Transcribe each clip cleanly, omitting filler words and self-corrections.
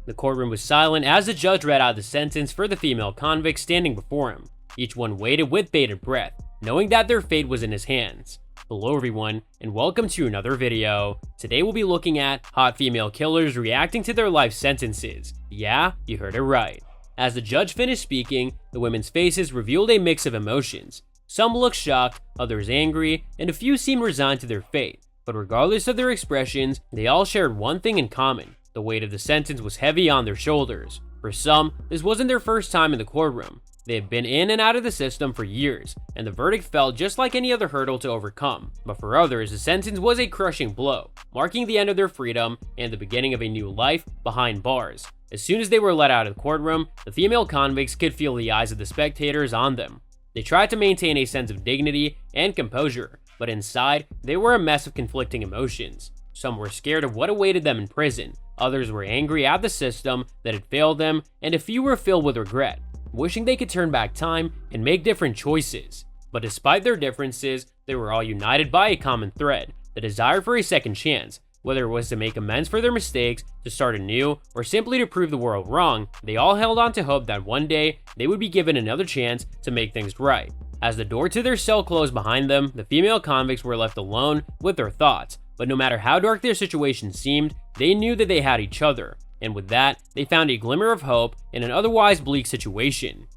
The courtroom was silent as the judge read out the sentence for the female convicts standing before him. Each one waited with bated breath, knowing that their fate was in his hands. Hello everyone, and welcome to another video. Today we'll be looking at hot female killers reacting to their life sentences. Yeah, you heard it right. As the judge finished speaking, the women's faces revealed a mix of emotions. Some looked shocked, others angry, and a few seemed resigned to their fate. But regardless of their expressions, they all shared one thing in common. The weight of the sentence was heavy on their shoulders. For some, this wasn't their first time in the courtroom. They had been in and out of the system for years, and the verdict felt just like any other hurdle to overcome. But for others, the sentence was a crushing blow, marking the end of their freedom and the beginning of a new life behind bars. As soon as they were let out of the courtroom, the female convicts could feel the eyes of the spectators on them. They tried to maintain a sense of dignity and composure, but inside, they were a mess of conflicting emotions. Some were scared of what awaited them in prison, others were angry at the system that had failed them, and a few were filled with regret, wishing they could turn back time and make different choices. But despite their differences, they were all united by a common thread, the desire for a second chance. Whether it was to make amends for their mistakes, to start anew, or simply to prove the world wrong, they all held on to hope that one day they would be given another chance to make things right. As the door to their cell closed behind them, the female convicts were left alone with their thoughts. But no matter how dark their situation seemed, they knew that they had each other, and with that, they found a glimmer of hope in an otherwise bleak situation.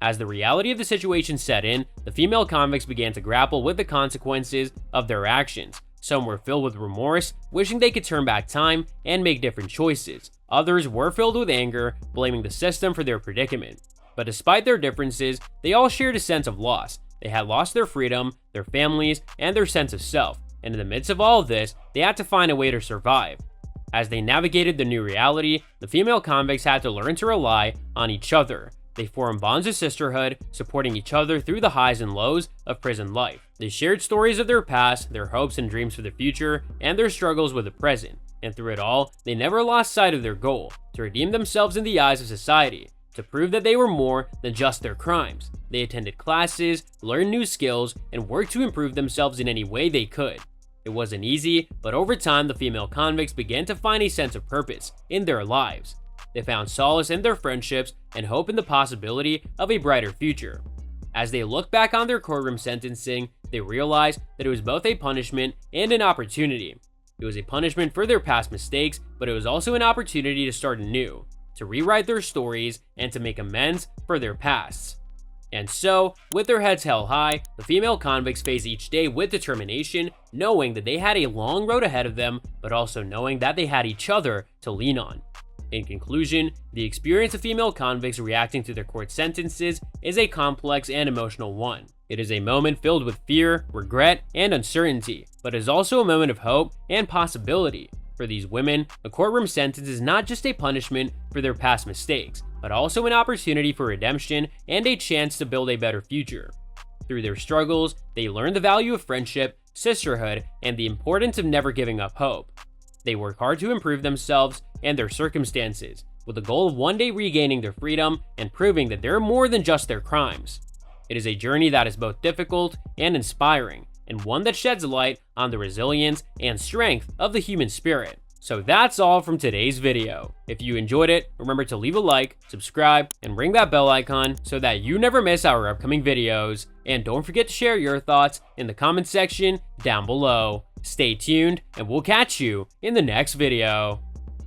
As the reality of the situation set in, the female convicts began to grapple with the consequences of their actions. Some were filled with remorse, wishing they could turn back time and make different choices. Others were filled with anger, blaming the system for their predicament. But despite their differences, they all shared a sense of loss. They had lost their freedom, their families, and their sense of self. And in the midst of all of this, they had to find a way to survive. As they navigated the new reality, the female convicts had to learn to rely on each other. They formed bonds of sisterhood, supporting each other through the highs and lows of prison life. They shared stories of their past, their hopes and dreams for the future, and their struggles with the present. And through it all, they never lost sight of their goal, to redeem themselves in the eyes of society, to prove that they were more than just their crimes. They attended classes, learned new skills, and worked to improve themselves in any way they could. It wasn't easy, but over time the female convicts began to find a sense of purpose in their lives. They found solace in their friendships and hope in the possibility of a brighter future. As they looked back on their courtroom sentencing, they realized that it was both a punishment and an opportunity. It was a punishment for their past mistakes, but it was also an opportunity to start anew, to rewrite their stories, and to make amends for their pasts. And so, with their heads held high, the female convicts face each day with determination, knowing that they had a long road ahead of them, but also knowing that they had each other to lean on. In conclusion, the experience of female convicts reacting to their court sentences is a complex and emotional one. It is a moment filled with fear, regret, and uncertainty, but is also a moment of hope and possibility. For these women, a courtroom sentence is not just a punishment for their past mistakes, but also an opportunity for redemption and a chance to build a better future. Through their struggles, they learned the value of friendship, sisterhood, and the importance of never giving up hope. They work hard to improve themselves and their circumstances, with the goal of one day regaining their freedom and proving that they're more than just their crimes. It is a journey that is both difficult and inspiring, and one that sheds light on the resilience and strength of the human spirit. So that's all from today's video. If you enjoyed it, remember to leave a like, subscribe, and ring that bell icon so that you never miss our upcoming videos. And don't forget to share your thoughts in the comment section down below. Stay tuned, and we'll catch you in the next video.